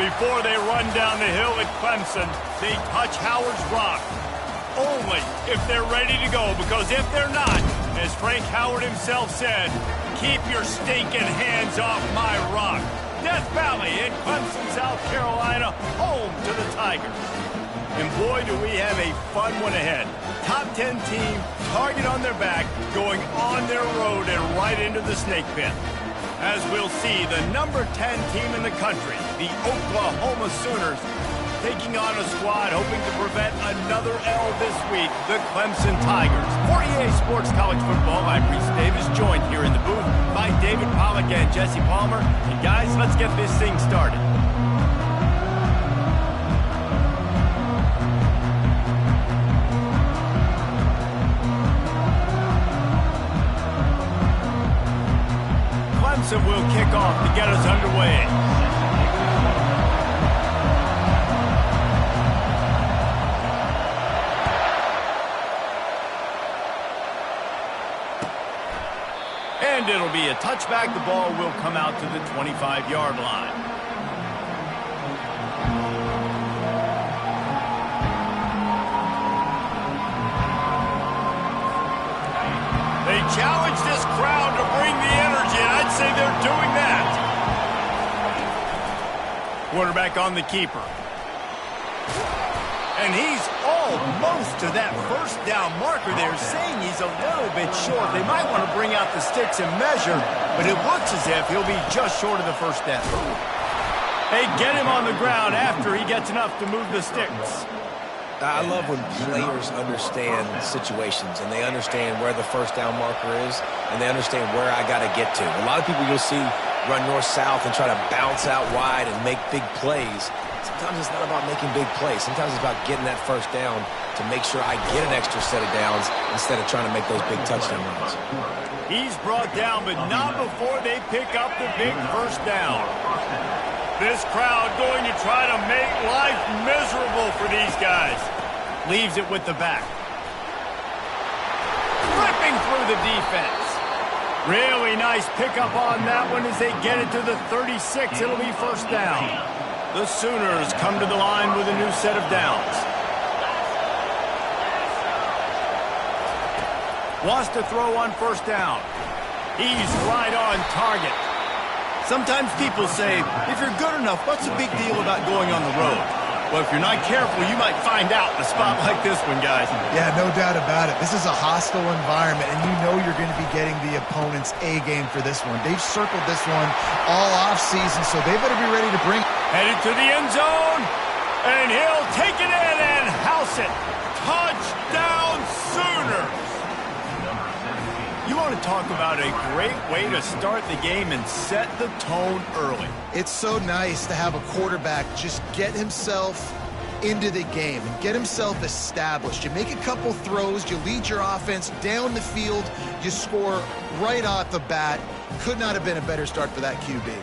Before they run down the hill at Clemson, they touch Howard's rock. Only if they're ready to go, because if they're not, as Frank Howard himself said, keep your stinking hands off my rock. Death Valley in Clemson, South Carolina, home to the Tigers. And boy, do we have a fun one ahead. Top 10 team, target on their back, going on their road and right into the snake pit. As we'll see, the number 10 team in the country, the Oklahoma Sooners, taking on a squad hoping to prevent another L this week, the Clemson Tigers. For EA Sports College Football, I'm Reese Davis, joined here in the booth by David Pollack and Jesse Palmer. And guys, let's get this thing started. Clemson will kick off to get us underway. And it'll be a touchback. The ball will come out to the 25-yard line. They challenge this crowd to bring the energy, and I'd say they're doing that. Quarterback on the keeper. And he's almost to that first down marker there, saying he's a little bit short. They might want to bring out the sticks and measure, but it looks as if he'll be just short of the first down. They get him on the ground after he gets enough to move the sticks. I love when players understand situations and they understand where the first down marker is and they understand where I got to get to. A lot of people you'll see run north-south and try to bounce out wide and make big plays. Sometimes it's not about making big plays. Sometimes it's about getting that first down to make sure I get an extra set of downs instead of trying to make those big touchdown runs. He's brought down, but not before they pick up the big first down. This crowd going to try to make life miserable for these guys. Leaves it with the back. Ripping through the defense. Really nice pickup on that one as they get it to the 36. It'll be first down. The Sooners come to the line with a new set of downs. Wants to throw on first down. He's right on target. Sometimes people say, if you're good enough, what's the big deal about going on the road? Well, if you're not careful, you might find out in a spot like this one, guys. Yeah, no doubt about it. This is a hostile environment, and you know you're going to be getting the opponent's A-game for this one. They've circled this one all off-season, so they better be ready to bring... Headed to the end zone, and he'll take it in and house it. Touchdown, Sooners! You want to talk about a great way to start the game and set the tone early. It's so nice to have a quarterback just get himself into the game and get himself established. You make a couple throws, you lead your offense down the field, you score right off the bat. Could not have been a better start for that QB.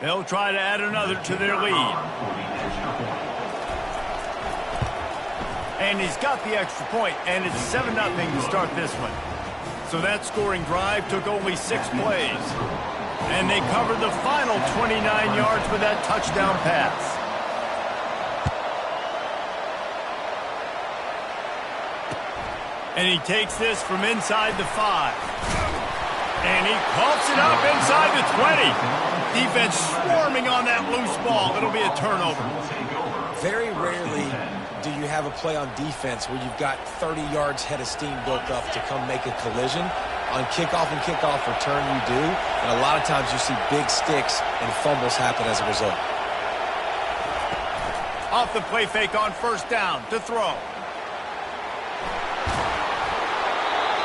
They'll try to add another to their lead. And he's got the extra point, and it's 7-0 to start this one. So that scoring drive took only 6 plays. And they covered the final 29 yards with that touchdown pass. And he takes this from inside the 5. And he coughs it up inside the 20. Defense swarming on that loose ball. It'll be a turnover. Very rarely do you have a play on defense where you've got 30 yards head of steam built up to come make a collision. On kickoff and kickoff return, you do. And a lot of times you see big sticks and fumbles happen as a result. Off the play fake on first down to throw.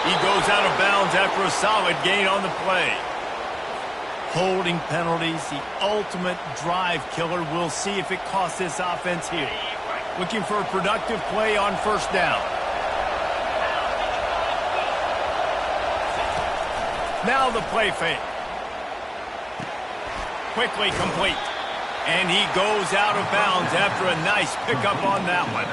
He goes out of bounds after a solid gain on the play. Holding penalties, the ultimate drive killer. We'll see if it costs this offense here. Looking for a productive play on first down. Now the play fake. Quickly complete. And he goes out of bounds after a nice pickup on that one.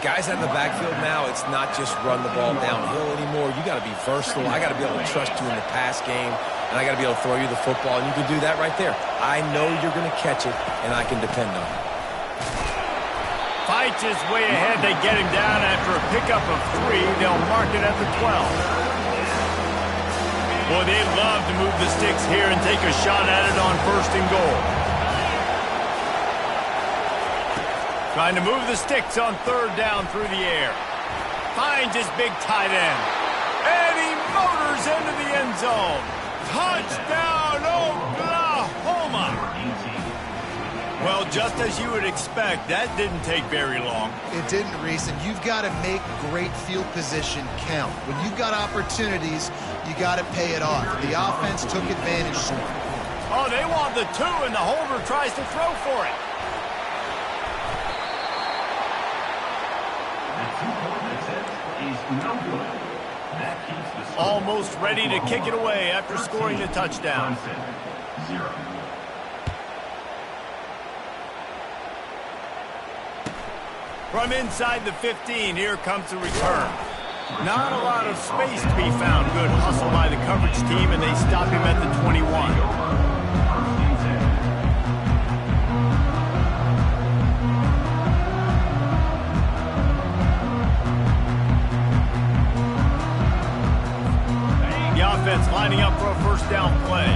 Guys out in the backfield now, it's not just run the ball downhill anymore. You got to be versatile. I got to be able to trust you in the pass game, and I got to be able to throw you the football, and you can do that right there. I know you're going to catch it, and I can depend on it. Fights his way ahead. They get him down after a pickup of 3. They'll mark it at the 12. Boy, they'd love to move the sticks here and take a shot at it on 1st and goal. Trying to move the sticks on 3rd down through the air. Finds his big tight end. And he motors into the end zone. Touchdown, Oklahoma! Well, just as you would expect, that didn't take very long. It didn't, Reese, and you've got to make great field position count. When you've got opportunities, you got to pay it off. The offense took advantage. Oh, they want the 2, and the holder tries to throw for it. Almost ready to kick it away after scoring the touchdown. From inside the 15, here comes the return. Not a lot of space to be found. Good hustle by the coverage team, and they stop him at the 21. Lining up for a 1st down play.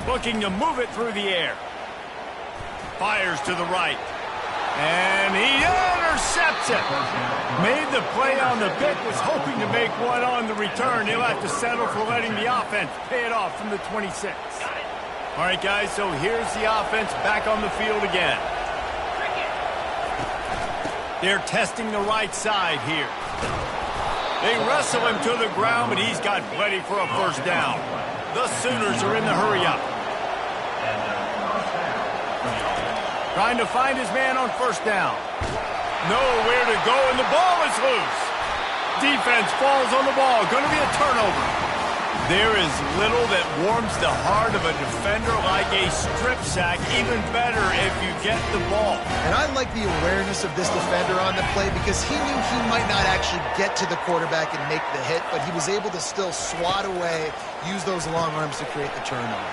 Looking to move it through the air. Fires to the right. And he intercepts it. Made the play on the pick, was hoping to make one on the return. He'll have to settle for letting the offense pay it off from the 26. All right, guys, so here's the offense back on the field again. They're testing the right side here. They wrestle him to the ground, but he's got plenty for a 1st down. The Sooners are in the hurry-up. Trying to find his man on 1st down. Nowhere to go, and the ball is loose. Defense falls on the ball. Going to be a turnover. There is little that warms the heart of a defender like a strip sack. Even better if you get the ball. And I like the awareness of this defender on the play because he knew he might not actually get to the quarterback and make the hit, but he was able to still swat away, use those long arms to create the turnover.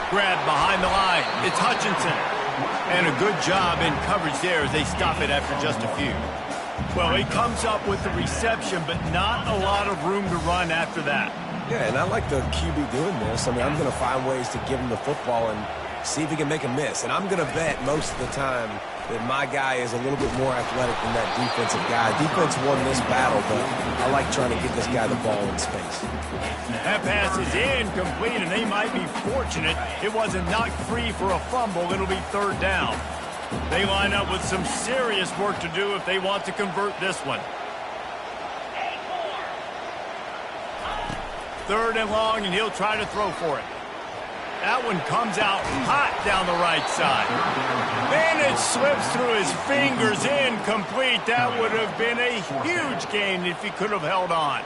Grab behind the line. It's Hutchinson. And a good job in coverage there as they stop it after just a few. Well, he comes up with the reception, but not a lot of room to run after that. Yeah, and I like the QB doing this. I mean, I'm going to find ways to give him the football and see if he can make a miss. And I'm going to bet most of the time that my guy is a little bit more athletic than that defensive guy. Defense won this battle, but I like trying to get this guy the ball in space. That pass is incomplete, and they might be fortunate it wasn't knocked free for a fumble. It'll be 3rd down. They line up with some serious work to do if they want to convert this one. 3rd and long, and he'll try to throw for it. That one comes out hot down the right side. Then it slips through his fingers, incomplete. That would have been a huge gain if he could have held on.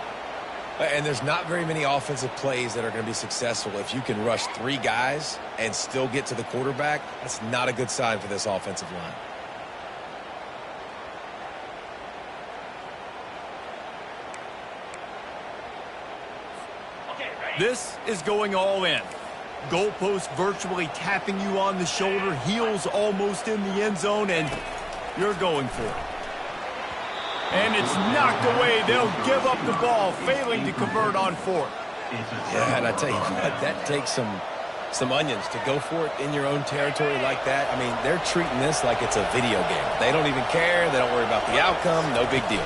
And there's not very many offensive plays that are going to be successful. If you can rush 3 guys and still get to the quarterback, that's not a good sign for this offensive line. This is going all in. Goalpost virtually tapping you on the shoulder, heels almost in the end zone, and you're going for it. And it's knocked away. They'll give up the ball, failing to convert on 4th. Yeah, and I tell you what, that takes some onions to go for it in your own territory like that. I mean, they're treating this like it's a video game. They don't even care. They don't worry about the outcome. No big deal.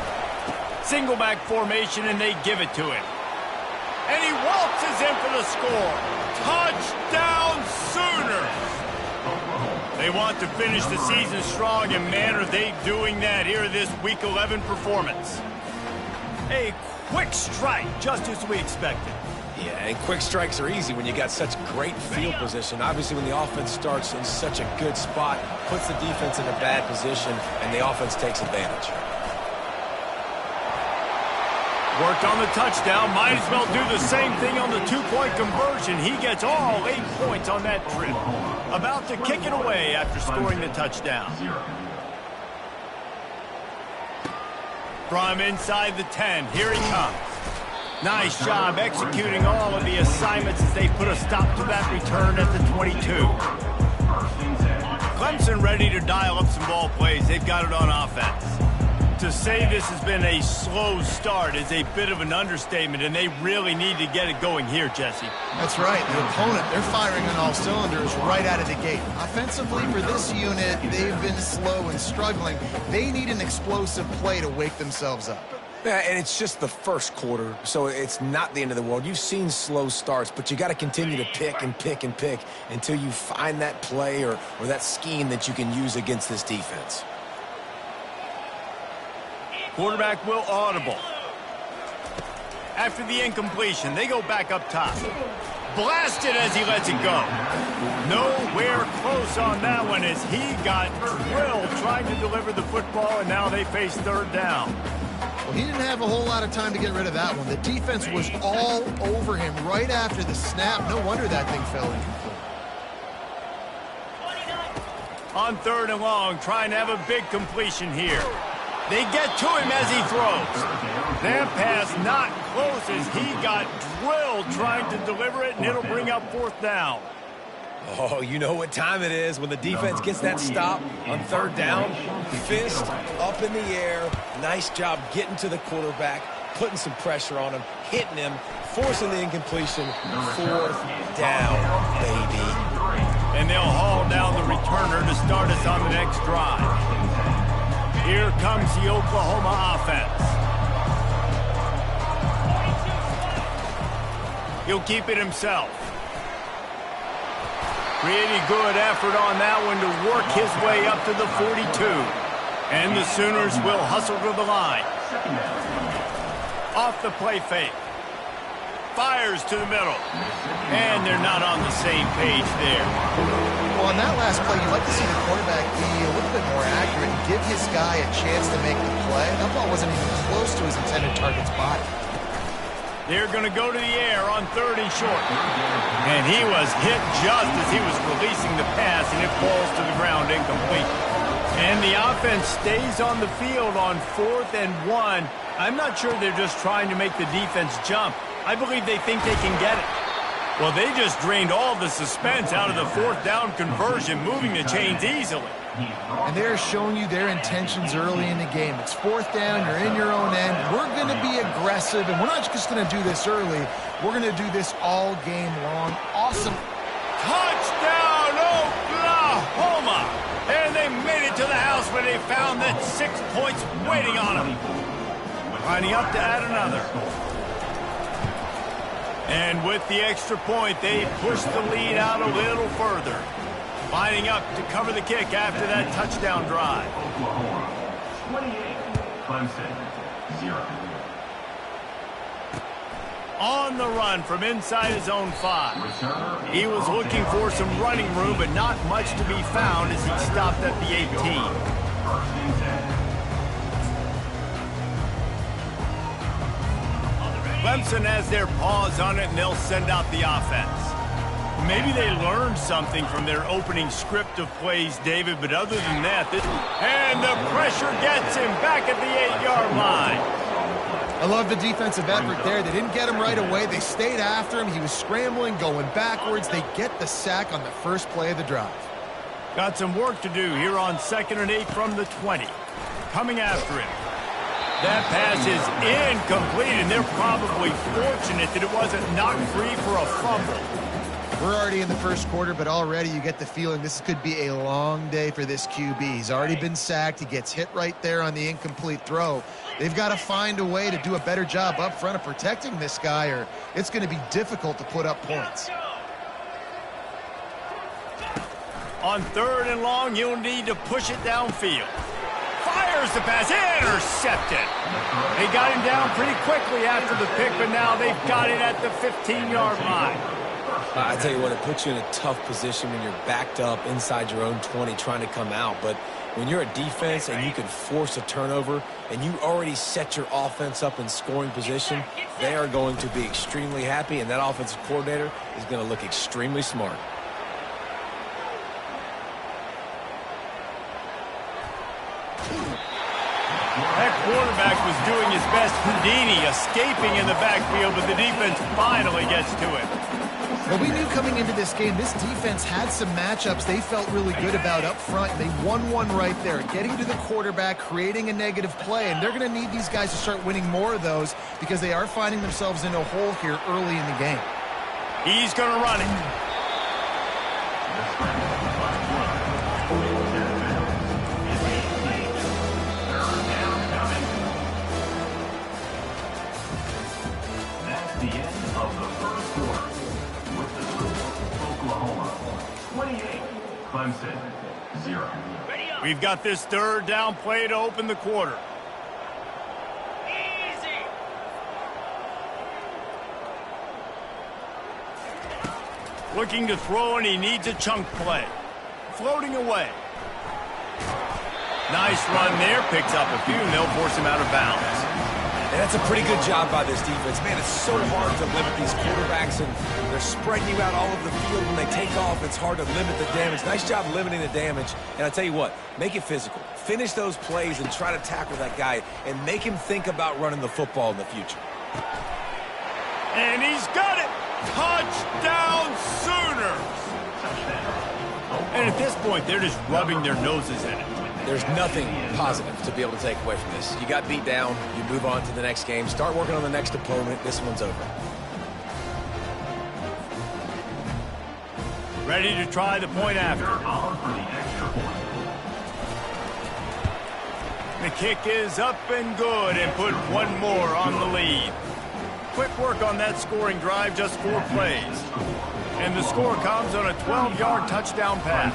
Single back formation, and they give it to him. And he waltzes in for the score. Touchdown, Sooners! They want to finish the season strong, and man, are they doing that here in this Week 11 performance. A quick strike, just as we expected. Yeah, and quick strikes are easy when you got such great field position. Obviously, when the offense starts in such a good spot, puts the defense in a bad position, and the offense takes advantage. Worked on the touchdown. Might as well do the same thing on the two-point conversion. He gets all 8 points on that trip. About to kick it away after scoring the touchdown. From inside the 10, here he comes. Nice job executing all of the assignments as they put a stop to that return at the 22. Clemson ready to dial up some ball plays. They've got it on offense. To say this has been a slow start is a bit of an understatement, and they really need to get it going here, Jesse. That's right. The opponent, they're firing on all cylinders right out of the gate. Offensively, for this unit, they've been slow and struggling. They need an explosive play to wake themselves up. Yeah, and it's just the first quarter, so it's not the end of the world. You've seen slow starts, but you got to continue to pick and pick and pick until you find that play or that scheme that you can use against this defense. Quarterback will audible. After the incompletion, they go back up top. Blasted as he lets it go. Nowhere close on that one as he got drilled trying to deliver the football, and now they face third down. Well, he didn't have a whole lot of time to get rid of that one. The defense was all over him right after the snap. No wonder that thing fell incomplete. On third and long, trying to have a big completion here. They get to him as he throws. That pass not close as he got drilled trying to deliver it, and it'll bring up fourth down. Oh, you know what time it is when the defense gets that stop on third down. Fist up in the air. Nice job getting to the quarterback, putting some pressure on him, hitting him, forcing the incompletion. Fourth down, baby. And they'll haul down the returner to start us on the next drive. Here comes the Oklahoma offense. He'll keep it himself. Pretty good effort on that one to work his way up to the 42. And the Sooners will hustle to the line. Off the play fake. Fires to the middle. And they're not on the same page there. Well, on that last play, you'd like to see the quarterback be a little bit more accurate and give his guy a chance to make the play. That ball wasn't even close to his intended target's body. They're going to go to the air on third and short. And he was hit just as he was releasing the pass, and it falls to the ground incomplete. And the offense stays on the field on 4th and 1. I'm not sure they're just trying to make the defense jump. I believe they think they can get it. Well, they just drained all the suspense out of the fourth down conversion, moving the chains easily. And they're showing you their intentions early in the game. It's fourth down, you're in your own end. We're going to be aggressive, and we're not just going to do this early. We're going to do this all game long. Awesome. Touchdown, Oklahoma! And they made it to the house where they found that 6 points waiting on them. Lining up to add another. And with the extra point, they push the lead out a little further. Lining up to cover the kick after that touchdown drive. 28, Clemson, 0. On the run from inside his own 5. He was looking for some running room, but not much to be found as he stopped at the 18. Clemson has their paws on it, and they'll send out the offense. Maybe they learned something from their opening script of plays, David, but other than that, and the pressure gets him back at the 8-yard line. I love the defensive effort there. They didn't get him right away. They stayed after him. He was scrambling, going backwards. They get the sack on the first play of the drive. Got some work to do here on 2nd and 8 from the 20. Coming after him. That pass is incomplete, and they're probably fortunate that it wasn't knocked free for a fumble. We're already in the first quarter, but already you get the feeling this could be a long day for this QB. He's already been sacked. He gets hit right there on the incomplete throw. They've got to find a way to do a better job up front of protecting this guy, or it's going to be difficult to put up points. On 3rd and long, you'll need to push it downfield. Fires the pass, intercepted. They got him down pretty quickly after the pick, but now they've got it at the 15-yard line. I tell you what, it puts you in a tough position when you're backed up inside your own 20 trying to come out. But When you're a defense and you can force a turnover and you already set your offense up in scoring position, they are going to be extremely happy, and that offensive coordinator is going to look extremely smart. That quarterback was doing his best Houdini, escaping in the backfield, but the defense finally gets to him. Well, we knew coming into this game, this defense had some matchups they felt really good about up front. They won one right there, getting to the quarterback, creating a negative play, and they're going to need these guys to start winning more of those because they are finding themselves in a hole here early in the game. He's going to run it. That's the end of the first quarter. With the score, Oklahoma 28, Clemson 0. We've got this third down play to open the quarter. Looking to throw, and he needs a chunk play. Floating away. Nice run there. Picks up a few, and they'll force him out of bounds. And that's a pretty good job by this defense. Man, it's so hard to limit these quarterbacks, and they're spreading you out all over the field. When they take off, it's hard to limit the damage. Nice job limiting the damage. And I tell you what, make it physical. Finish those plays and try to tackle that guy and make him think about running the football in the future. And he's got it. Touchdown Sooners! And at this point, they're just rubbing their noses in it. There's nothing positive to be able to take away from this. You got beat down, you move on to the next game, start working on the next opponent. This one's over. Ready to try the point after. The kick is up and good, and put one more on the lead. Quick work on that scoring drive, just 4 plays. And the score comes on a 12-yard touchdown pass.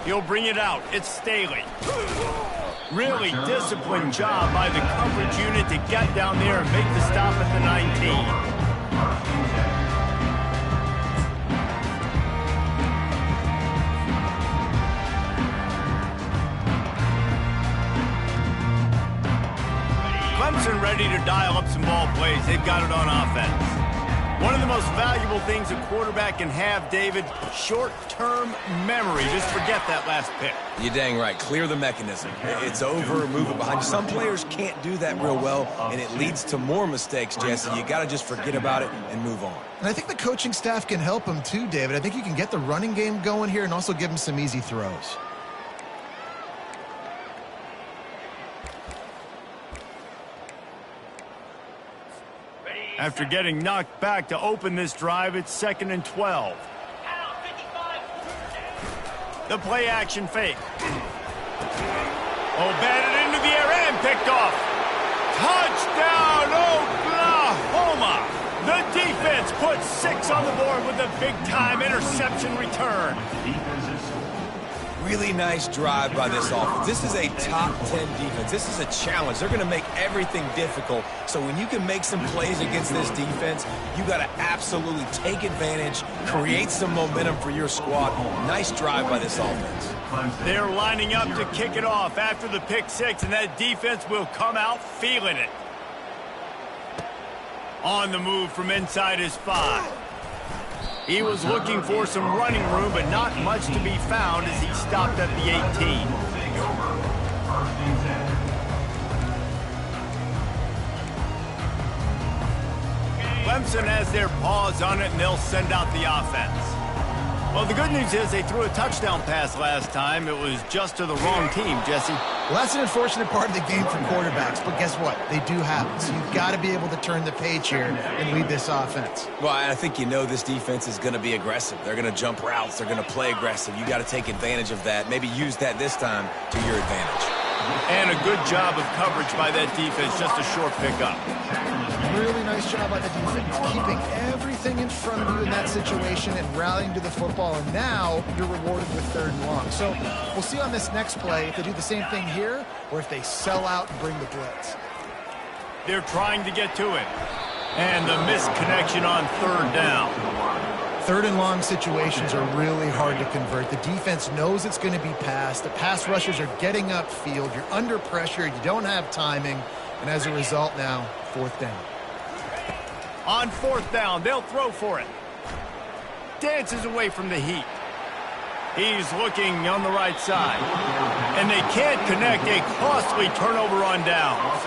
He'll bring it out. It's Staley. Really disciplined job by the coverage unit to get down there and make the stop at the 19. Clemson ready to dial up some ball plays. They've got it on offense. One of the most valuable things a quarterback can have, David, short-term memory. Just forget that last pick. You're dang right. Clear the mechanism. It's over, move it behind you. Some players can't do that real well, and it leads to more mistakes, Jesse. You got to just forget about it and move on. And I think the coaching staff can help him too, David. I think you can get the running game going here and also give him some easy throws. After getting knocked back to open this drive, it's 2nd and 12. The play action fake. Oh, batted into the air and picked off. Touchdown, Oklahoma! The defense puts 6 on the board with a big-time interception return. Really nice drive by this offense. This is a top 10 defense. This is a challenge. They're going to make everything difficult. So when you can make some plays against this defense, you got to absolutely take advantage, create some momentum for your squad. Nice drive by this offense. They're lining up to kick it off after the pick 6, and that defense will come out feeling it. On the move from inside his 5. He was looking for some running room, but not much to be found as he stopped at the 18. Clemson has their paws on it, and they'll send out the offense. Well, the good news is they threw a touchdown pass last time. It was just to the wrong team, Jesse. Well, that's an unfortunate part of the game for quarterbacks, but guess what? They do happen. So you've got to be able to turn the page here and lead this offense. Well, I think this defense is going to be aggressive. They're going to jump routes. They're going to play aggressive. You got to take advantage of that. Maybe use that this time to your advantage. And a good job of coverage by that defense, just a short pickup. Really nice job by the defense, keeping everything in front of you in that situation and rallying to the football, and now you're rewarded with 3rd and long. So we'll see on this next play if they do the same thing here or if they sell out and bring the blitz. They're trying to get to it. And the missed connection on 3rd down. 3rd and long situations are really hard to convert. The defense knows it's going to be passed. The pass rushers are getting upfield. You're under pressure. You don't have timing. And as a result now, 4th down. On 4th down, they'll throw for it. Dances away from the heat. He's looking on the right side. And they can't connect. A costly turnover on downs.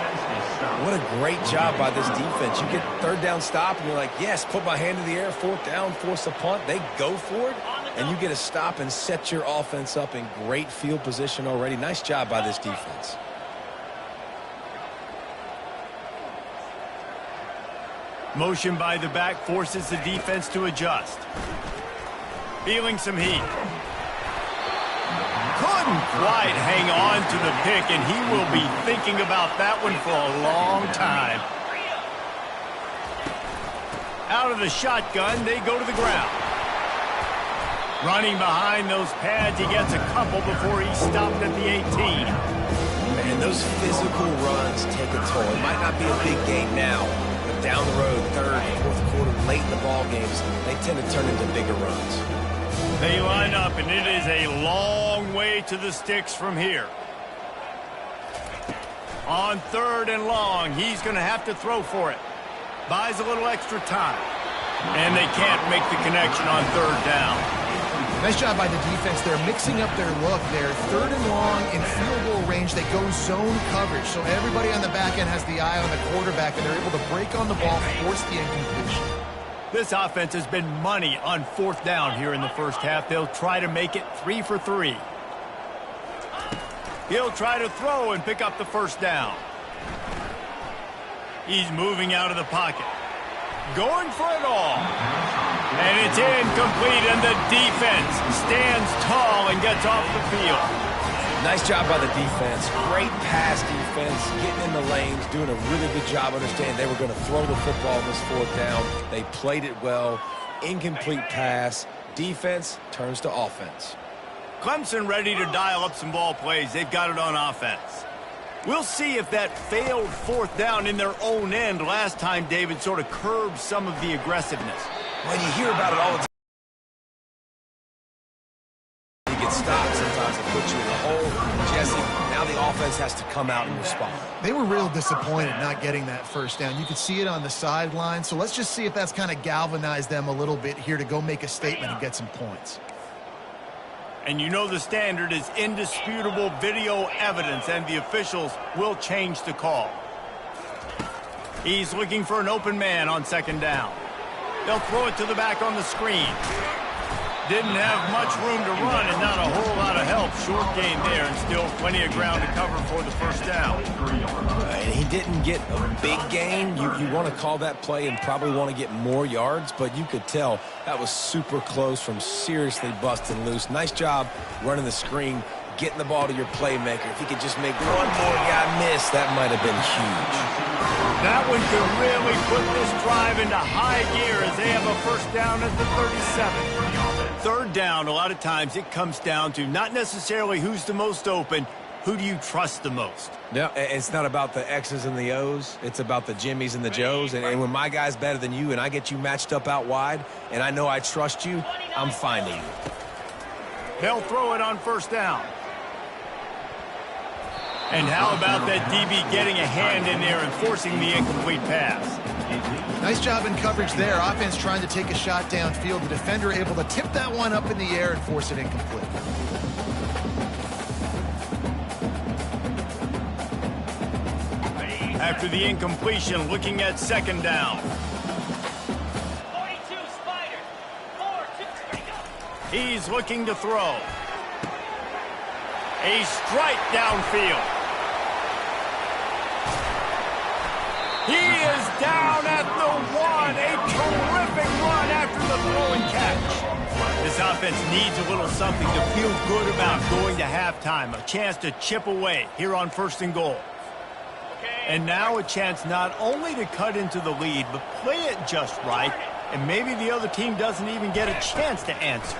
What a great job by this defense. You get 3rd down stop, and you're like, yes, put my hand in the air, 4th down, force a punt. They go for it, and you get a stop and set your offense up in great field position already. Nice job by this defense. Motion by the back forces the defense to adjust. Feeling some heat. Couldn't quite hang on to the pick, and he will be thinking about that one for a long time. Out of the shotgun, they go to the ground. Running behind those pads, he gets a couple before he's stopped at the 18. Man, those physical runs take a toll. It might not be a big game now, but down the road, 3rd, 4th quarter, late in the ball games, they tend to turn into bigger runs. They line up, and it is a long way to the sticks from here. On 3rd and long, he's going to have to throw for it. Buys a little extra time. And they can't make the connection on 3rd down. Nice job by the defense. They're mixing up their look there. 3rd and long in field goal range. They go zone coverage. So everybody on the back end has the eye on the quarterback, and they're able to break on the ball, force the incompletion. This offense has been money on 4th down here in the first half. They'll try to make it 3 for 3. He'll try to throw and pick up the 1st down. He's moving out of the pocket. Going for it all. And it's incomplete, and the defense stands tall and gets off the field. Nice job by the defense. Great pass defense, getting in the lanes, doing a really good job understanding they were going to throw the football on this 4th down. They played it well. Incomplete pass. Defense turns to offense. Clemson ready to dial up some ball plays. They've got it on offense. We'll see if that failed 4th down in their own end last time, David, sort of curbed some of the aggressiveness. Well, you hear about it all the time. You get stopped sometimes, it puts you in the hole. Jesse, now the offense has to come out and respond. They were real disappointed not getting that 1st down. You could see it on the sideline. So let's just see if that's kind of galvanized them a little bit here to go make a statement and get some points. And you know the standard is indisputable video evidence, and the officials will change the call. He's looking for an open man on 2nd down. They'll throw it to the back on the screen. Didn't have much room to run and not a whole lot of help. Short gain there, and still plenty of ground to cover for the 1st down. And he didn't get a big gain. You want to call that play and probably want to get more yards, but you could tell that was super close from seriously busting loose. Nice job running the screen, getting the ball to your playmaker. If he could just make one more guy miss, that might have been huge. That one could really put this drive into high gear as they have a 1st down at the 37. 3rd down, a lot of times it comes down to not necessarily who's the most open, who do you trust the most? No, it's not about the X's and the O's. It's about the Jimmies and the Joes. And when my guy's better than you and I get you matched up out wide and I know I trust you, I'm finding you. They'll throw it on 1st down. And how about that DB getting a hand in there and forcing the incomplete pass? Nice job in coverage there. Offense trying to take a shot downfield. The defender able to tip that one up in the air and force it incomplete. After the incompletion, looking at 2nd down. 42 Spider. 4-2. He's looking to throw. A strike downfield. He is down at the 1. A terrific run after the throw and catch. The This offense needs a little something to feel good about going to halftime. A chance to chip away here on 1st and goal. And now a chance not only to cut into the lead, but play it just right. And maybe the other team doesn't even get a chance to answer.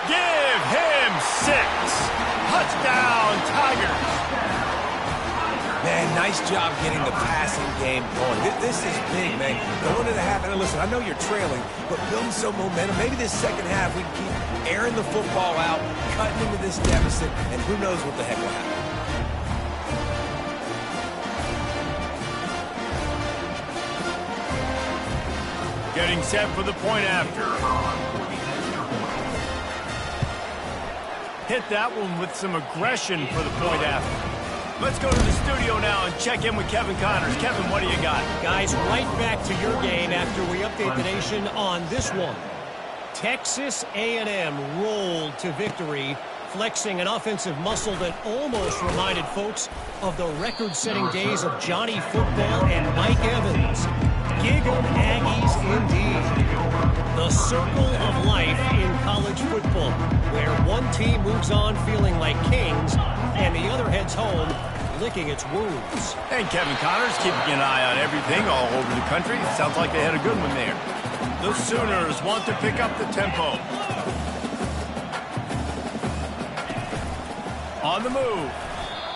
Give him 6. Touchdown, Tigers. Man, nice job getting the passing game going. This is big, man. Going to the half, and listen, I know you're trailing, but building some momentum. Maybe this second half we can keep airing the football out, cutting into this deficit, and who knows what the heck will happen. Getting set for the point after. Hit that one with some aggression for the point after. Let's go to the studio now and check in with Kevin Connors. Kevin, what do you got? Guys, right back to your game after we update the nation on this one. Texas A&M rolled to victory, flexing an offensive muscle that almost reminded folks of the record-setting days of Johnny Football and Mike Evans. Gig 'em Aggies indeed. The circle of life in college football, where one team moves on feeling like kings and the other heads home licking its wounds. And Kevin Connors keeping an eye on everything all over the country. Sounds like they had a good one there. The Sooners want to pick up the tempo. On the move.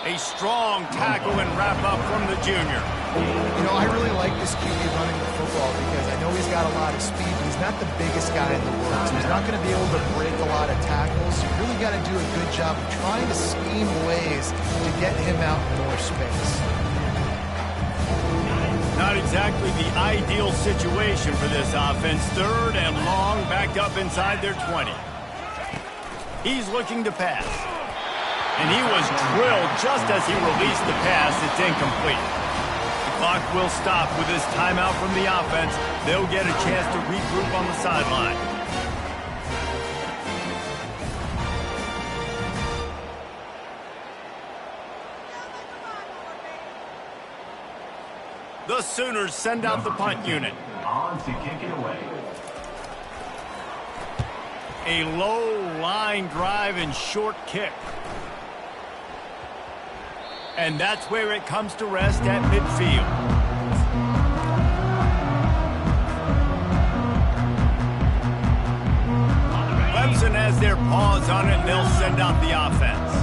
A strong tackle and wrap up from the junior. You know, I really like this QB running the football because I know he's got a lot of speed, but he's not the biggest guy in the world. So he's not going to be able to break a lot of tackles. You really got to do a good job of trying to scheme ways to get him out in more space. Not exactly the ideal situation for this offense. 3rd and long, backed up inside their 20. He's looking to pass. And he was drilled just as he released the pass. It's incomplete. The clock will stop with this timeout from the offense. They'll get a chance to regroup on the sideline. The Sooners send out the punt unit. On to kick it away. A low line drive and short kick. And that's where it comes to rest at midfield. Clemson has their paws on it, and they'll send out the offense.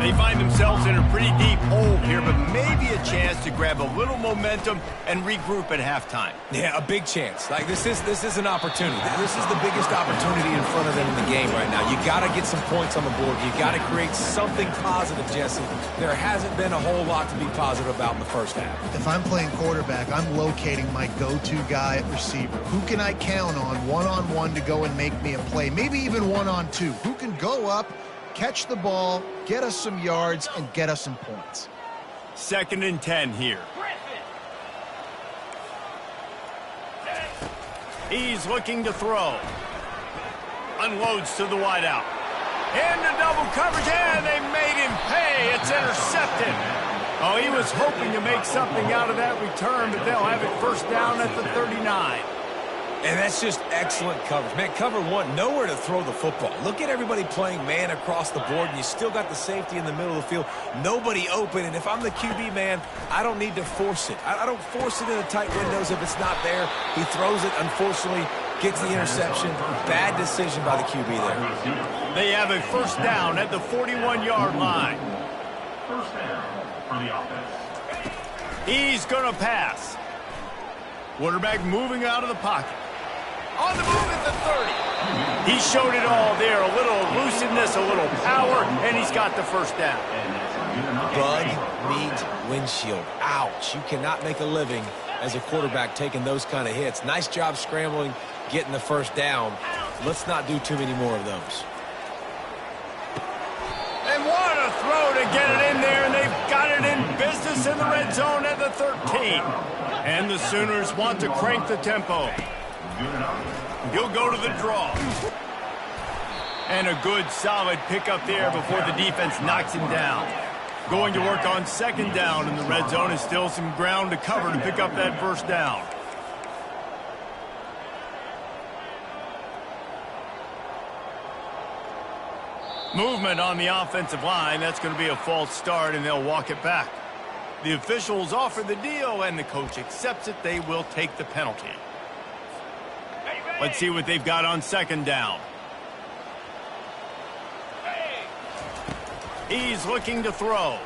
They find themselves in a pretty deep hole here, but maybe a chance to grab a little momentum and regroup at halftime. Yeah, a big chance. Like this is an opportunity. This is the biggest opportunity in front of them in the game right now. You got to get some points on the board. You got to create something positive, Jesse. There hasn't been a whole lot to be positive about in the first half. If I'm playing quarterback, I'm locating my go-to guy at receiver. Who can I count on one-on-one to go and make me a play? Maybe even one-on-two. Who can go up, catch the ball, get us some yards, and get us some points. 2nd and 10 here. He's looking to throw. Unloads to the wideout. Into double coverage, and they made him pay. It's intercepted. Oh, he was hoping to make something out of that return, but they'll have it 1st down at the 39. And that's just excellent coverage. Man, cover one, nowhere to throw the football. Look at everybody playing man across the board, and you still got the safety in the middle of the field. Nobody open, and if I'm the QB, man, I don't need to force it. I don't force it in the tight windows if it's not there. He throws it, unfortunately, gets the interception. Bad decision by the QB there. They have a 1st down at the 41-yard line. 1st down for the offense. He's going to pass. Quarterback moving out of the pocket. On the move at the 30. He showed it all there. A little elusiveness, a little power, and he's got the 1st down. Bud meets windshield. Ouch. You cannot make a living as a quarterback taking those kind of hits. Nice job scrambling, getting the 1st down. Let's not do too many more of those. And what a throw to get it in there, and they've got it in business in the red zone at the 13. And the Sooners want to crank the tempo. He'll go to the draw. And a good, solid pickup there before the defense knocks him down. Going to work on 2nd down in the red zone is still some ground to cover to pick up that 1st down. Movement on the offensive line. That's going to be a false start, and they'll walk it back. The officials offer the deal, and the coach accepts it. They will take the penalty. Let's see what they've got on second down. He's looking to throw.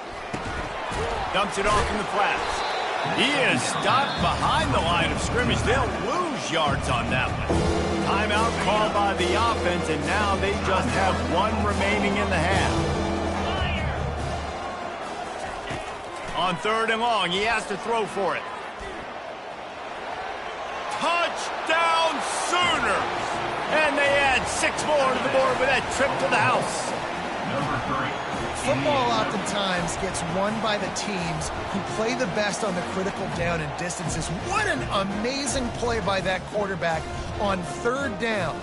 Dumps it off in the flats. He is stopped behind the line of scrimmage. They'll lose yards on that one. Timeout called by the offense, and now they just have one remaining in the half. On third and long, he has to throw for it. Touchdown Sooners! And they add 6 more to the board with that trip to the house. Number 3. Football oftentimes gets won by the teams who play the best on the critical down and distances. What an amazing play by that quarterback on third down.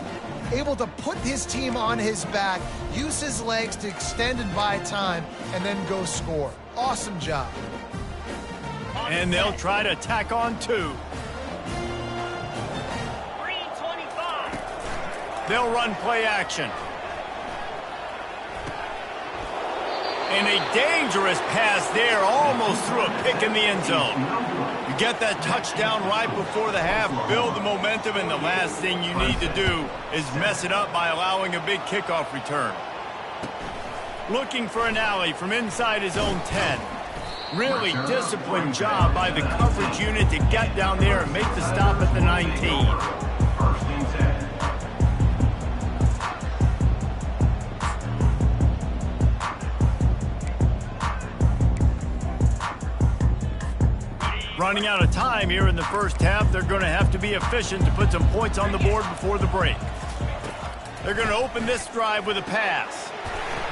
Able to put his team on his back, use his legs to extend and buy time, and then go score. Awesome job. And they'll try to tack on 2. Green 25. They'll run play action. And a dangerous pass there, almost threw a pick in the end zone. You get that touchdown right before the half, build the momentum, and the last thing you need to do is mess it up by allowing a big kickoff return. Looking for an alley from inside his own 10. Really disciplined job by the coverage unit to get down there and make the stop at the 19. First and 10. Running out of time here in the first half, they're going to have to be efficient to put some points on the board before the break. They're going to open this drive with a pass.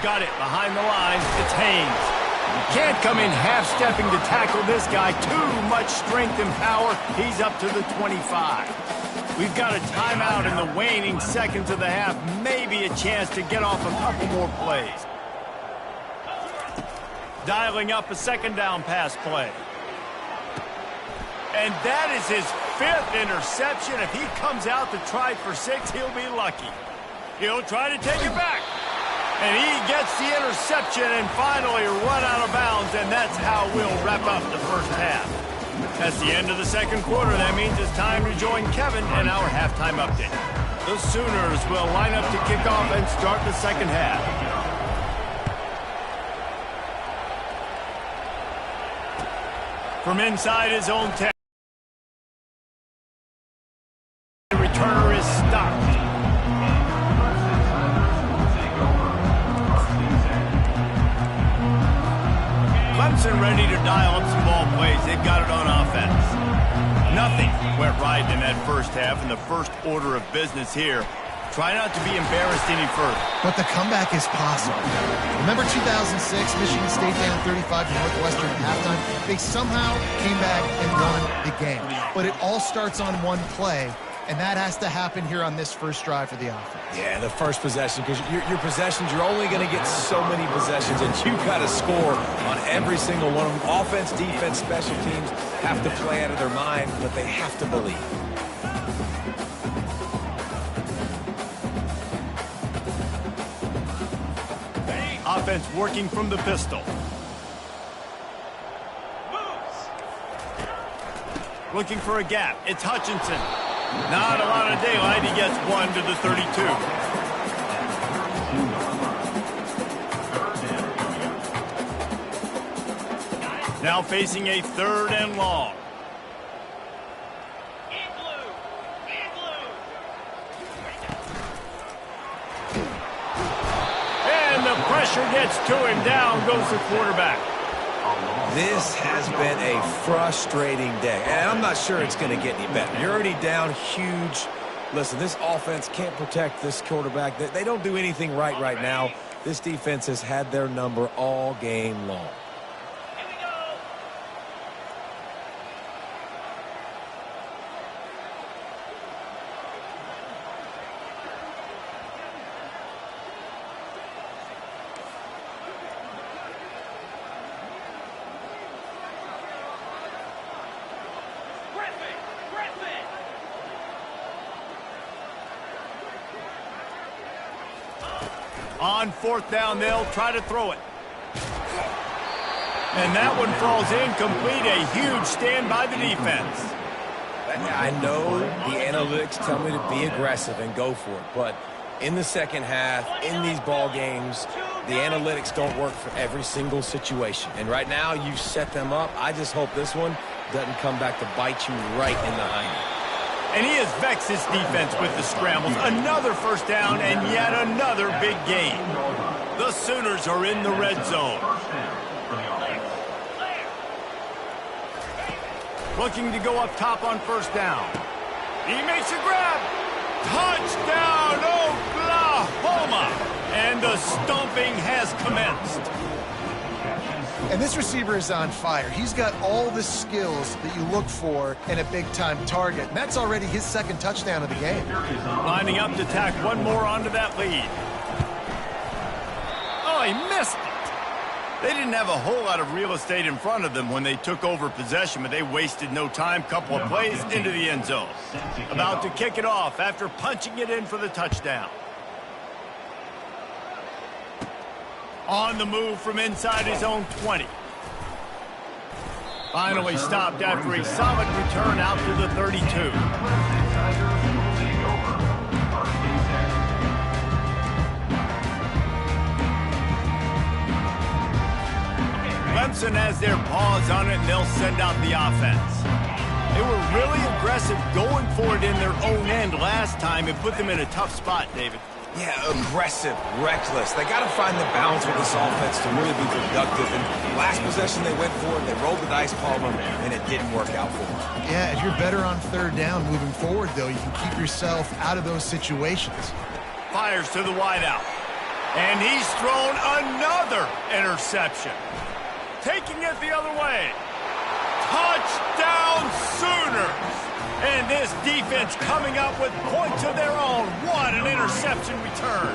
Got it behind the line. It's Haynes. Can't come in half-stepping to tackle this guy. Too much strength and power. He's up to the 25. We've got a timeout in the waning seconds of the half. Maybe a chance to get off a couple more plays. Dialing up a second down pass play. And that is his 5th interception. If he comes out to try for 6, he'll be lucky. He'll try to take it back. And he gets the interception and finally run out of bounds, and that's how we'll wrap up the first half. That's the end of the second quarter. That means it's time to join Kevin and our halftime update. The Sooners will line up to kick off and start the second half. From inside his own 10. Returner is stopped. Clemson ready to dial up some ball plays. They've got it on offense. Nothing went right in that first half, and the first order of business here. Try not to be embarrassed any further. But the comeback is possible. Remember 2006, Michigan State down 35 to Northwestern at halftime? They somehow came back and won the game. But it all starts on one play, and that has to happen here on this first drive for the offense. Yeah, the first possession, because your possessions, you're only going to get so many possessions, and you've got to score on every single one of them. Offense, defense, special teams have to play out of their mind, but they have to believe. Offense working from the pistol. Looking for a gap. It's Hutchinson. Not a lot of daylight. He gets 1 to the 32. Now facing a 3rd and long. And the pressure gets to him. Down goes the quarterback. This has been a frustrating day, and I'm not sure it's going to get any better. You're already down huge. Listen, this offense can't protect this quarterback. They don't do anything right now. This defense has had their number all game long. On fourth down, they'll try to throw it. And that one falls incomplete. A huge stand by the defense. I know the analytics tell me to be aggressive and go for it, but in the second half, in these ball games, the analytics don't work for every single situation. And right now, you've set them up. I just hope this one doesn't come back to bite you right in the hind. And he has vexed his defense with the scrambles. Another first down and yet another big gain. The Sooners are in the red zone. Looking to go up top on first down. He makes a grab. Touchdown, Oklahoma! And the stomping has commenced. And this receiver is on fire. He's got all the skills that you look for in a big-time target. And that's already his second touchdown of the game. Lining up to tack one more onto that lead. Oh, he missed it. They didn't have a whole lot of real estate in front of them when they took over possession, but they wasted no time. Couple of plays into the end zone. About to kick it off after punching it in for the touchdown. On the move from inside his own 20. Finally stopped after a solid return out to the 32. Clemson has their paws on it, and they'll send out the offense. They were really aggressive going for it in their own end last time and put them in a tough spot, David. Yeah, aggressive, reckless. They got to find the balance with this offense to really be productive. And last possession they went for it, they rolled the dice, Palmer, and it didn't work out for them. Yeah, if you're better on third down moving forward, though, you can keep yourself out of those situations. Fires to the wideout. And he's thrown another interception. Taking it the other way. Touchdown Sooners! And this defense coming up with points of their own. What an interception return.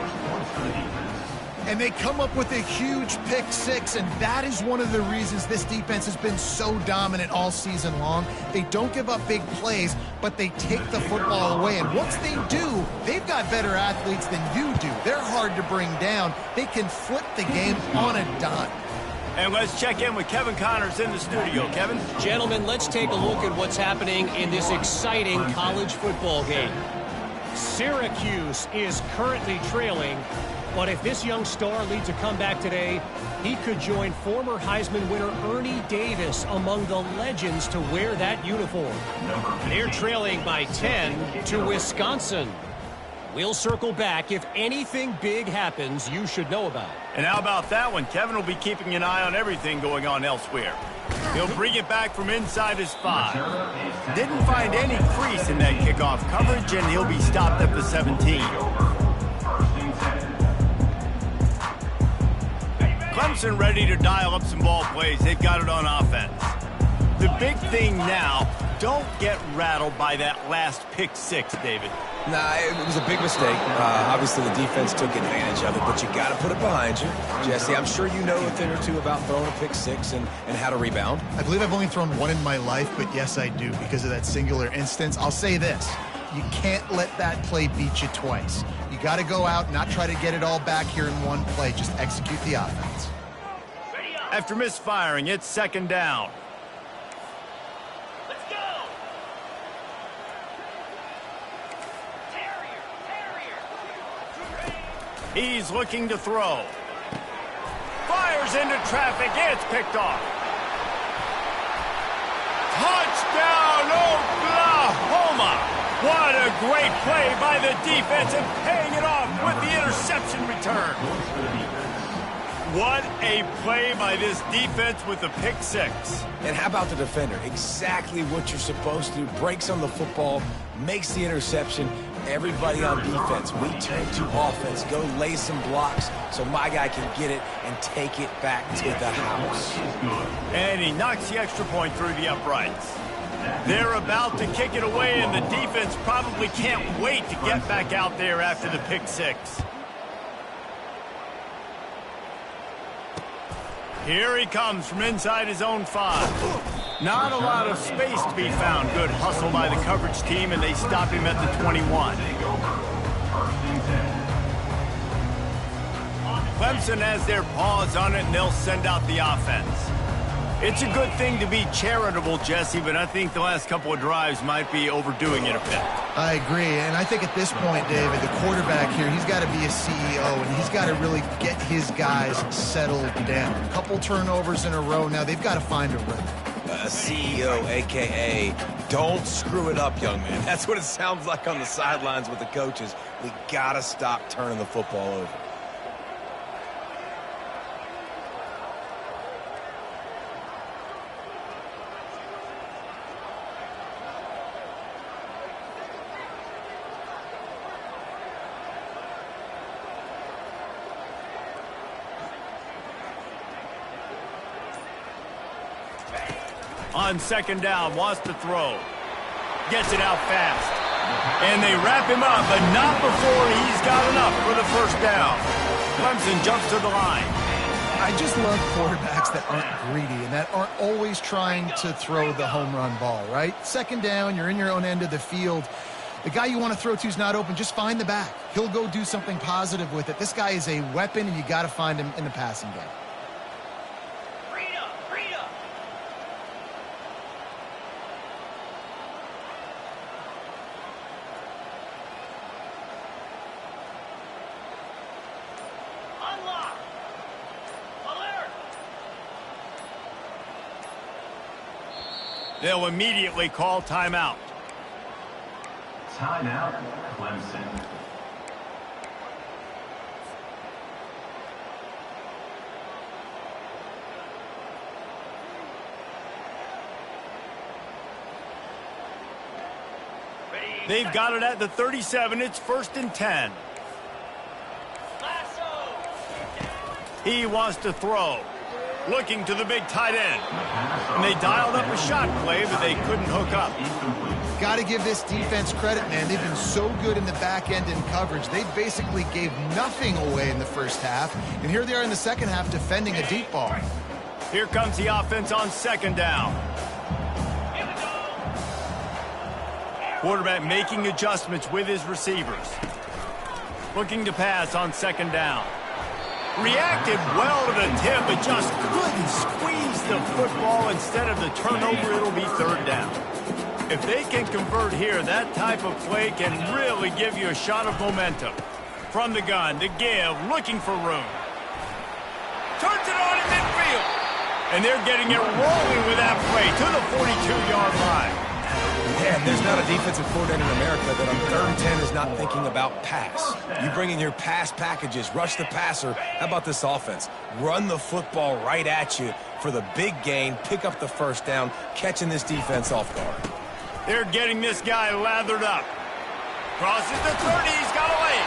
And they come up with a huge pick six, and that is one of the reasons this defense has been so dominant all season long. They don't give up big plays, but they take the football away. And once they do, they've got better athletes than you do. They're hard to bring down. They can flip the game on a dime. And let's check in with Kevin Connors in the studio. Kevin? Gentlemen, let's take a look at what's happening in this exciting college football game. Syracuse is currently trailing, but if this young star leads a comeback today, he could join former Heisman winner Ernie Davis among the legends to wear that uniform. They're trailing by 10 to Wisconsin. We'll circle back. If anything big happens, you should know about it. And how about that one? Kevin will be keeping an eye on everything going on elsewhere. He'll bring it back from inside his 5. Didn't find any crease in that kickoff coverage, and he'll be stopped at the 17. Clemson ready to dial up some ball plays. They've got it on offense. The big thing now, don't get rattled by that last pick six, David. Nah, it was a big mistake. Obviously, the defense took advantage of it, but you got to put it behind you. Jesse, I'm sure you know a thing or two about throwing a pick six and how to rebound. I believe I've only thrown one in my life, but yes, I do because of that singular instance. I'll say this. You can't let that play beat you twice. You got to go out, not try to get it all back here in one play. Just execute the offense. After misfiring, it's second down. Let's go! Terrier! He's looking to throw. Fires into traffic. It's picked off. Touchdown, Oklahoma! What a great play by the defense and paying it off with the interception return. What a play by this defense with the pick six. And how about the defender? Exactly what you're supposed to do. Breaks on the football, makes the interception. Everybody on defense, we turn to offense. Go lay some blocks so my guy can get it and take it back to the house. And he knocks the extra point through the uprights. They're about to kick it away, and the defense probably can't wait to get back out there after the pick six. Here he comes from inside his own 5. Not a lot of space to be found. Good hustle by the coverage team, and they stop him at the 21. Clemson has their paws on it, and they'll send out the offense. It's a good thing to be charitable, Jesse, but I think the last couple of drives might be overdoing it a bit. I agree, and I think at this point, David, the quarterback here, he's got to be a CEO, and he's got to really get his guys settled down. A couple turnovers in a row. Now they've got to find a rhythm. A CEO, a.k.a. don't screw it up, young man. That's what it sounds like on the sidelines with the coaches. We got to stop turning the football over. On second down, wants to throw. Gets it out fast. And they wrap him up, but not before he's got enough for the first down. Clemson jumps to the line. I just love quarterbacks that aren't greedy and that aren't always trying to throw the home run ball, right? Second down, you're in your own end of the field. The guy you want to throw to is not open. Just find the back. He'll go do something positive with it. This guy is a weapon, and you got to find him in the passing game. They'll immediately call timeout. Timeout, Clemson. They've got it at the 37. It's 1st and 10. He wants to throw. Looking to the big tight end. And they dialed up a shot play, but they couldn't hook up. Got to give this defense credit, man. They've been so good in the back end in coverage. They basically gave nothing away in the first half. And here they are in the second half defending a deep ball. Here comes the offense on second down. Quarterback making adjustments with his receivers. Looking to pass on second down. Reacted well to the tip, but just couldn't squeeze the football. Instead of the turnover, it'll be third down. If they can convert here, that type of play can really give you a shot of momentum. From the gun, to give, looking for room. Turns it on in midfield. And they're getting it rolling with that play to the 42-yard line. Yeah, there's not a defensive coordinator in America that on 3rd and 10 is not thinking about pass. You bring in your pass packages, rush the passer. How about this offense? Run the football right at you for the big gain, pick up the first down, catching this defense off guard. They're getting this guy lathered up. Crosses the 30, he's got away.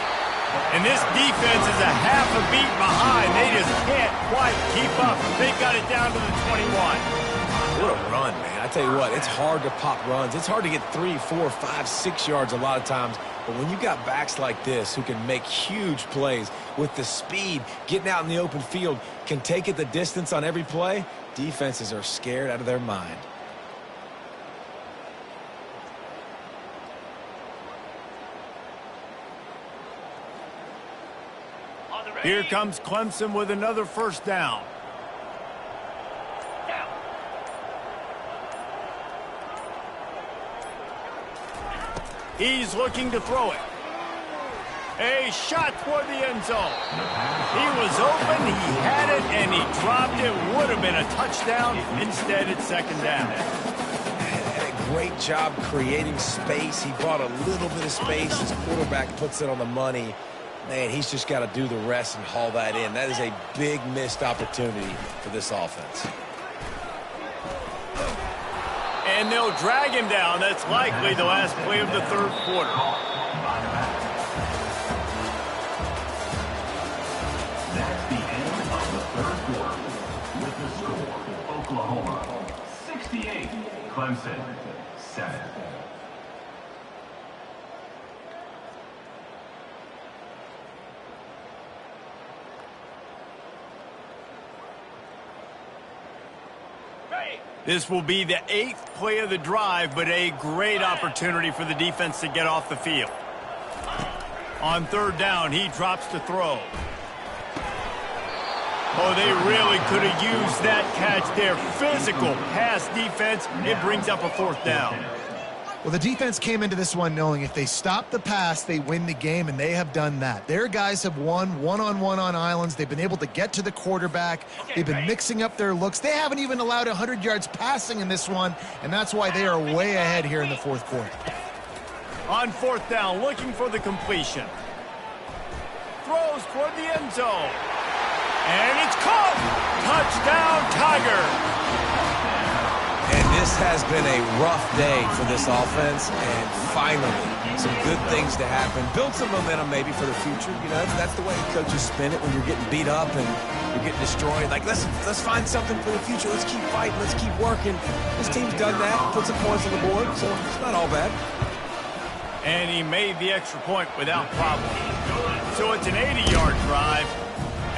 And this defense is a half a beat behind. They just can't quite keep up. They've got it down to the 21. What a run, man. I tell you what, it's hard to pop runs. It's hard to get 3, 4, 5, 6 yards a lot of times. But when you got backs like this who can make huge plays with the speed, getting out in the open field, can take it the distance on every play, defenses are scared out of their mind. Here comes Clemson with another first down. He's looking to throw it. A shot toward the end zone. He was open, he had it, and he dropped it. Would have been a touchdown. Instead, it's second down. Had a great job creating space. He bought a little bit of space. His quarterback puts it on the money. Man, he's just got to do the rest and haul that in. That is a big missed opportunity for this offense. And they'll drag him down. That's likely the last play of the third quarter. That's the end of the third quarter. With the score, Oklahoma 68, Clemson 7. This will be the 8th play of the drive, but a great opportunity for the defense to get off the field. On third down, he drops to throw. Oh, they really could have used that catch there. Physical pass defense. It brings up a fourth down. Well, the defense came into this one knowing if they stop the pass, they win the game, and they have done that. Their guys have won one-on-one on islands. They've been able to get to the quarterback. They've been mixing up their looks. They haven't even allowed 100 yards passing in this one, and that's why they are way ahead here in the fourth quarter. On fourth down, looking for the completion. Throws toward the end zone. And it's caught! Touchdown, Tiger! And this has been a rough day for this offense, and finally, some good things to happen. Build some momentum maybe for the future. You know, that's the way coaches spin it when you're getting beat up and you're getting destroyed. Like, let's find something for the future. Let's keep fighting. Let's keep working. This team's done that, put some points on the board, so it's not all bad. And he made the extra point without problem. So it's an 80-yard drive,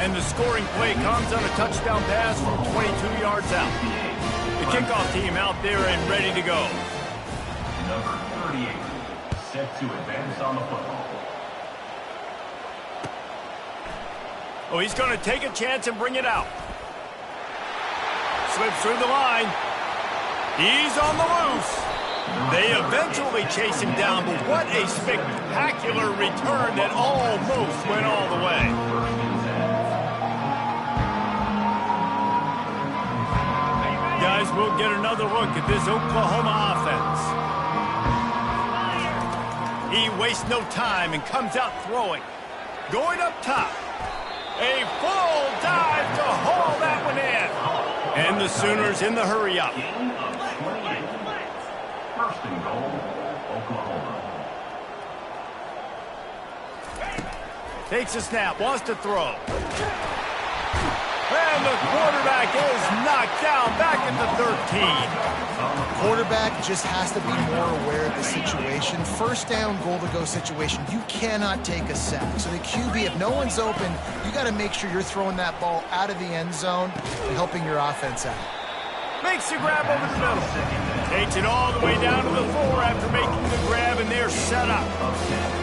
and the scoring play comes on a touchdown pass from 22 yards out. The kickoff team out there and ready to go. Number 38, set to advance on the football. Oh, he's going to take a chance and bring it out. Slips through the line. He's on the loose. They eventually chase him down, but what a spectacular return that almost went all the way. Guys, we'll get another look at this Oklahoma offense. He wastes no time and comes out throwing. Going up top. A full dive to haul that one in. And the Sooners in the hurry-up. First and goal, Oklahoma. Takes a snap, wants to throw. And the quarterback is knocked down back at the 13. Quarterback just has to be more aware of the situation. First down, goal-to-go situation. You cannot take a sack. So the QB, if no one's open, you got to make sure you're throwing that ball out of the end zone and helping your offense out. Makes the grab over the middle. Takes it all the way down to the floor after making the grab, and they're set up.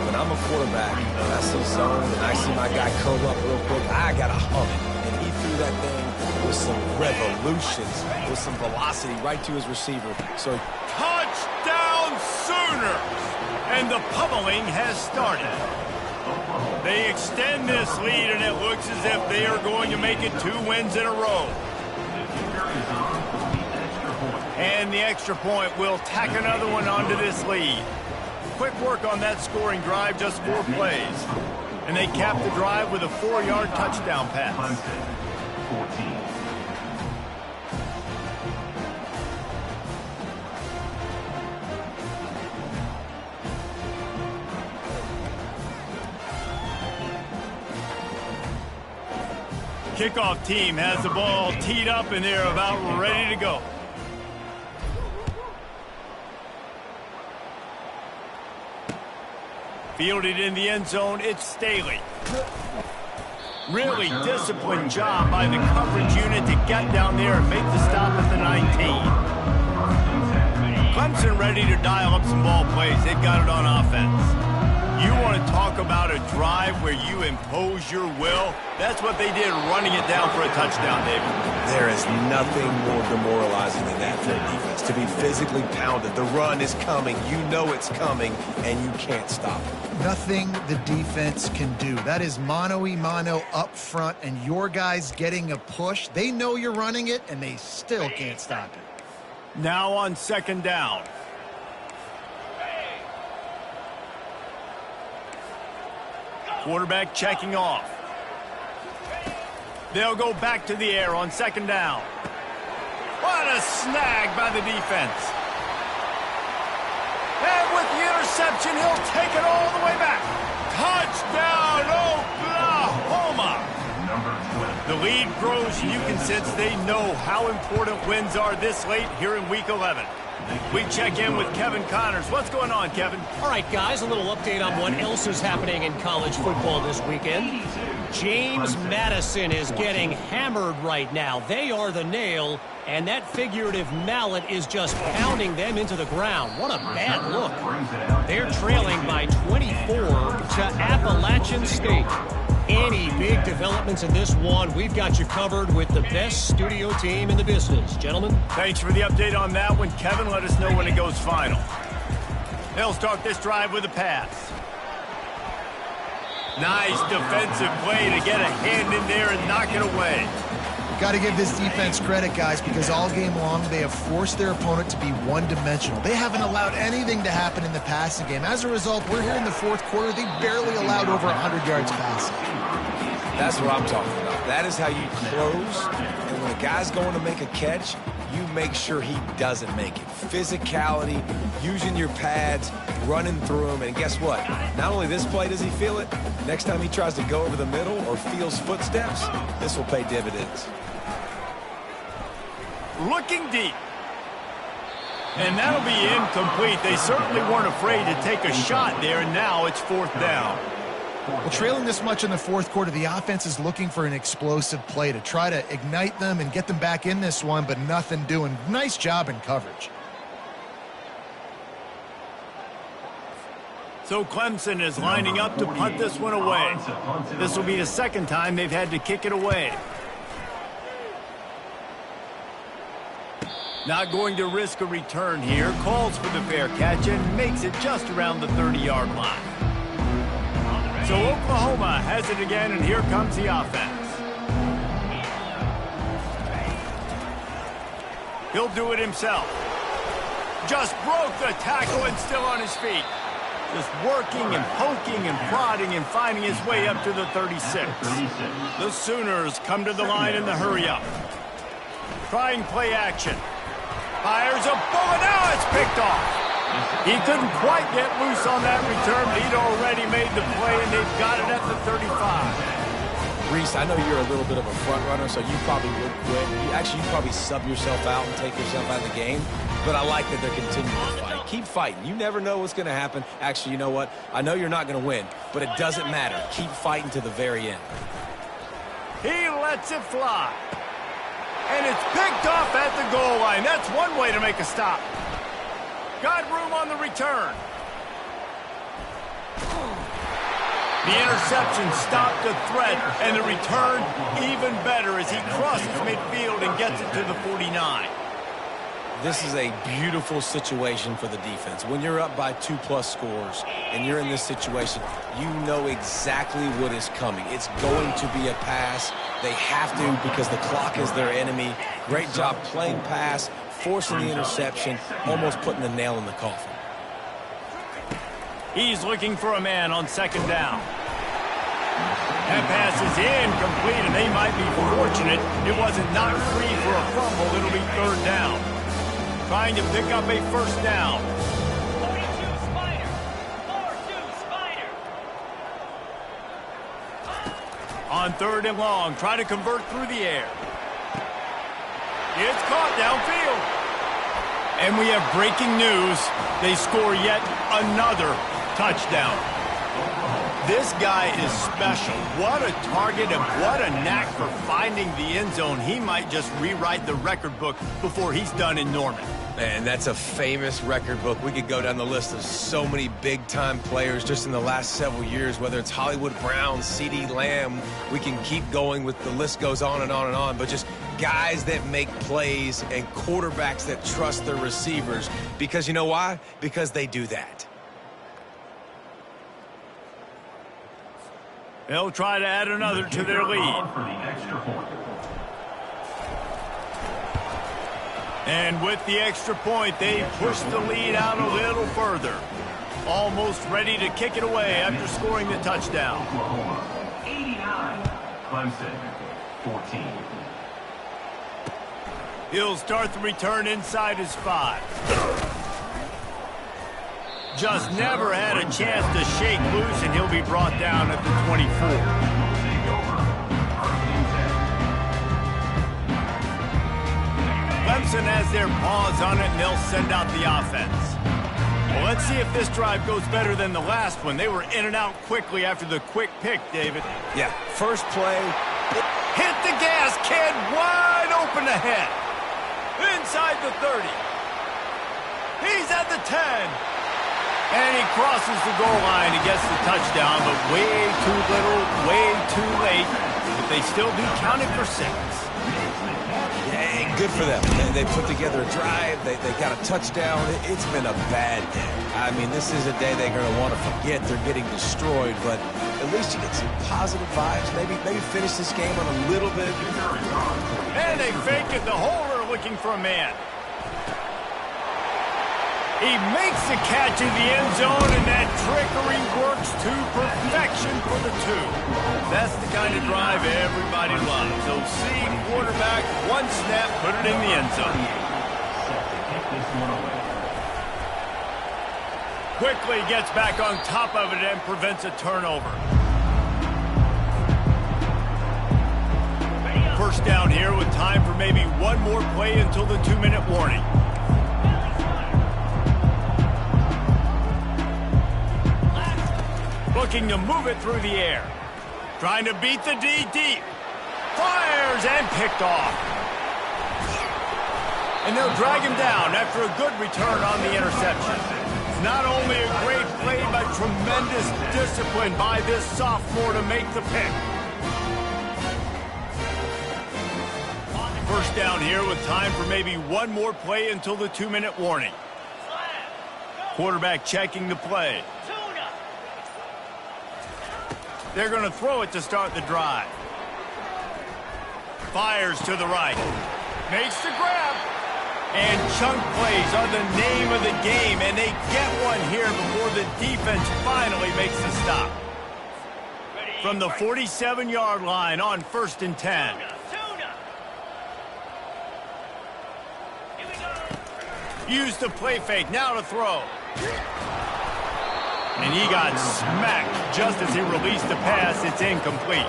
When I'm a quarterback, and I see zone, and I see my guy curl up real quick, I got to hum it. And he threw that thing with some revolutions, with some velocity right to his receiver. So Touchdown Sooners! And the pummeling has started. They extend this lead, and it looks as if they are going to make it 2 wins in a row. And the extra point will tack another one onto this lead. Quick work on that scoring drive, just 4 plays. And they cap the drive with a 4-yard touchdown pass. 14. Kickoff team has the ball teed up, and they're about ready to go. Fielded in the end zone, it's Staley. Really disciplined job by the coverage unit to get down there and make the stop at the 19. Clemson ready to dial up some ball plays. They've got it on offense. You want to talk about a drive where you impose your will? That's what they did, running it down for a touchdown, David. there is nothing more demoralizing than that for a defense, to be physically pounded. The run is coming. You know it's coming, and you can't stop it. Nothing the defense can do. That is mano-a-mano up front, and your guys getting a push. They know you're running it, and they still can't stop it. Now on second down. Quarterback checking off. They'll go back to the air on second down. What a snag by the defense. And with the interception, he'll take it all the way back. Touchdown, Oklahoma. The lead grows, and you can sense they know how important wins are this late here in Week 11. We check in with Kevin Connors. What's going on, Kevin? All right, guys, a little update on what else is happening in college football this weekend. James Madison is getting hammered right now. They are the nail, and that figurative mallet is just pounding them into the ground. What a bad look. They're trailing by 24 to Appalachian State. Any big developments in this one, we've got you covered with the best studio team in the business. Gentlemen. Thanks for the update on that one, Kevin. Let us know when it goes final. They'll start this drive with a pass. Nice defensive play to get a hand in there and knock it away. Got to give this defense credit, guys, because all game long they have forced their opponent to be one-dimensional. They haven't allowed anything to happen in the passing game. As a result, we're here in the fourth quarter. They barely allowed over 100 yards passing. That's what I'm talking about. That is how you close. And when a guy's going to make a catch, you make sure he doesn't make it. Physicality, using your pads, running through him. And guess what? Not only this play does he feel it, next time he tries to go over the middle or feels footsteps, this will pay dividends. Looking deep. And that'll be incomplete. They certainly weren't afraid to take a shot there, and now it's fourth down. Well, trailing this much in the fourth quarter, the offense is looking for an explosive play to try to ignite them and get them back in this one, but nothing doing. Nice job in coverage. So Clemson is lining up to punt this one away. This will be the second time they've had to kick it away. Not going to risk a return here. Calls for the fair catch and makes it just around the 30-yard line. So Oklahoma has it again, and here comes the offense. He'll do it himself. Just broke the tackle and still on his feet. Just working and poking and prodding and finding his way up to the 36. The Sooners come to the line in the hurry-up. Trying play action. Fires a bullet. Now it's picked off. He couldn't quite get loose on that return, but he'd already made the play, and they've got it at the 35. Reese, I know you're a little bit of a front runner, so you probably would quit. You probably sub yourself out and take yourself out of the game, but I like that they're continuing to fight. Keep fighting. You never know what's going to happen. Actually, you know what? I know you're not going to win, but it doesn't matter. Keep fighting to the very end. He lets it fly. And it's picked off at the goal line. That's one way to make a stop. Got room on the return. The interception stopped the threat, and the return even better as he crosses midfield and gets it to the 49. This is a beautiful situation for the defense. When you're up by 2+ scores and you're in this situation, you know exactly what is coming. It's going to be a pass. They have to because the clock is their enemy. Great job playing pass, forcing the interception, almost putting the nail in the coffin. He's looking for a man on second down. That pass is incomplete, and they might be fortunate it wasn't knocked free for a fumble. It'll be third down. Trying to pick up a first down. 42 Spider. 4-2 Spider. On third and long, trying to convert through the air. It's caught downfield. And we have breaking news. They score yet another touchdown. This guy is special. What a target and what a knack for finding the end zone. He might just rewrite the record book before he's done in Norman. Man, that's a famous record book. We could go down the list of so many big-time players just in the last several years, whether it's Hollywood Brown, CeeDee Lamb. We can keep going with the list goes on and on and on, but just guys that make plays and quarterbacks that trust their receivers. Because you know why? Because they do that. They'll try to add another to their lead. For the extra point. And with the extra point, they push the lead out a little further. Almost ready to kick it away after scoring the touchdown. Oklahoma, 89. Clemson, 14. He'll start the return inside his 5. Just never had a chance to shake loose, and he'll be brought down at the 24. Clemson has their paws on it, and they'll send out the offense. Well, let's see if this drive goes better than the last one. They were in and out quickly after the quick pick, David. Yeah, first play. Hit the gas, kid. Wide open ahead. Inside the 30. He's at the 10. And he crosses the goal line and gets the touchdown, but way too little, way too late. But they still do count it for 6. Yeah, good for them. They put together a drive. They got a touchdown. It's been a bad day. I mean, this is a day they're going to want to forget. They're getting destroyed, but at least you get some positive vibes. Maybe finish this game on a little bit. And they fake it. The holder looking for a man. He makes the catch in the end zone, and that trickery works to perfection for the 2. That's the kind of drive everybody loves. OC quarterback, one snap, put it in the end zone. Quickly gets back on top of it and prevents a turnover. First down here with time for maybe one more play until the 2-minute warning. Looking to move it through the air. Trying to beat the D deep. Fires and picked off. And they'll drag him down after a good return on the interception. Not only a great play, but tremendous discipline by this sophomore to make the pick. First down here with time for maybe one more play until the 2-minute warning. Quarterback checking the play. They're going to throw it to start the drive. Fires to the right. Makes the grab. And chunk plays are the name of the game, and they get one here before the defense finally makes the stop. From the 47-yard line on 1st and 10. Use the play fake, now to throw. And he got smacked just as he released the pass. It's incomplete.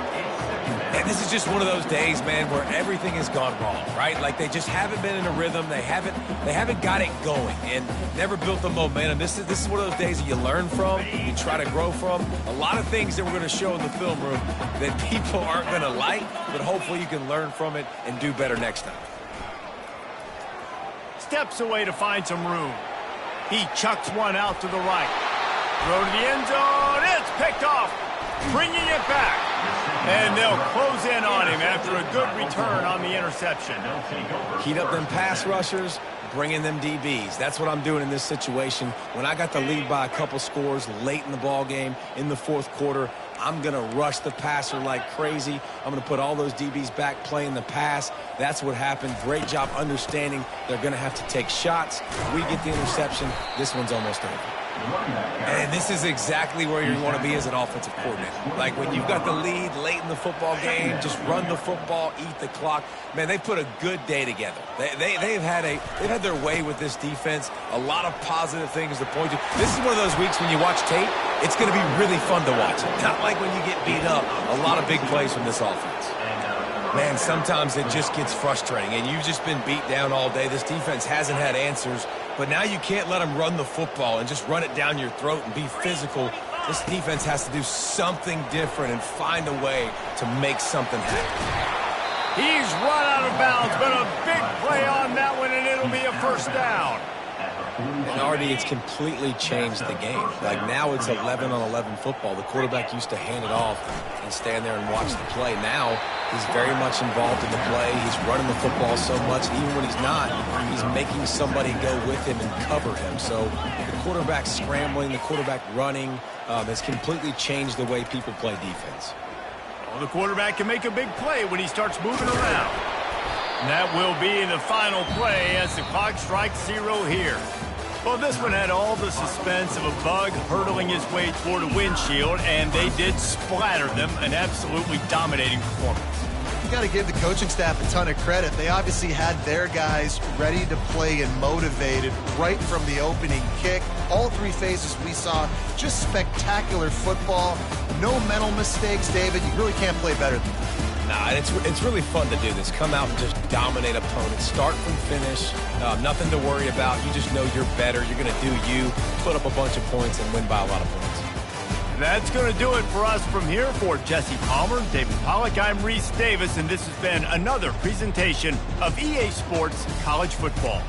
And this is just one of those days, man, where everything has gone wrong, right? Like they just haven't been in a rhythm. They haven't got it going and never built the momentum. This is one of those days that you learn from, you try to grow from. A lot of things that we're going to show in the film room that people aren't going to like, but hopefully you can learn from it and do better next time. Steps away to find some room. He chucks one out to the right. Throw to the end zone. It's picked off. Bringing it back. And they'll close in on him after a good return on the interception. Heat up them pass rushers, bring in them DBs. That's what I'm doing in this situation. When I got the lead by a couple scores late in the ball game, in the 4th quarter, I'm going to rush the passer like crazy. I'm going to put all those DBs back playing the pass. That's what happened. Great job understanding they're going to have to take shots. We get the interception. This one's almost over. And this is exactly where you want to be as an offensive coordinator. Like when you've got the lead late in the football game, just run the football, eat the clock. Man, they put a good day together. They've had their way with this defense. A lot of positive things to point to. This is one of those weeks when you watch tape, it's going to be really fun to watch. Not like when you get beat up. A lot of big plays from this offense. Man, sometimes it just gets frustrating, and you've just been beat down all day. This defense hasn't had answers, but now you can't let them run the football and just run it down your throat and be physical. This defense has to do something different and find a way to make something happen. He's run out of bounds, but a big play on that one, and it'll be a first down. And already it's completely changed the game. Like now it's 11-on-11 football. The quarterback used to hand it off and stand there and watch the play. Now he's very much involved in the play. He's running the football so much. Even when he's not, he's making somebody go with him and cover him. So the quarterback scrambling, the quarterback running has completely changed the way people play defense. Well, the quarterback can make a big play when he starts moving around. And that will be the final play as the clock strikes 0 here. Well, this one had all the suspense of a bug hurtling his way toward a windshield, and they did splatter them. An absolutely dominating performance. You got to give the coaching staff a ton of credit. They obviously had their guys ready to play and motivated right from the opening kick. All 3 phases we saw, just spectacular football. No mental mistakes, David. You really can't play better than that. Nah, it's really fun to do this. Come out and just dominate opponents. Start from finish. Nothing to worry about. You just know you're better. You're going to do you, put up a bunch of points, and win by a lot of points. That's going to do it for us from here. For Jesse Palmer, David Pollack, I'm Reese Davis, and this has been another presentation of EA Sports College Football.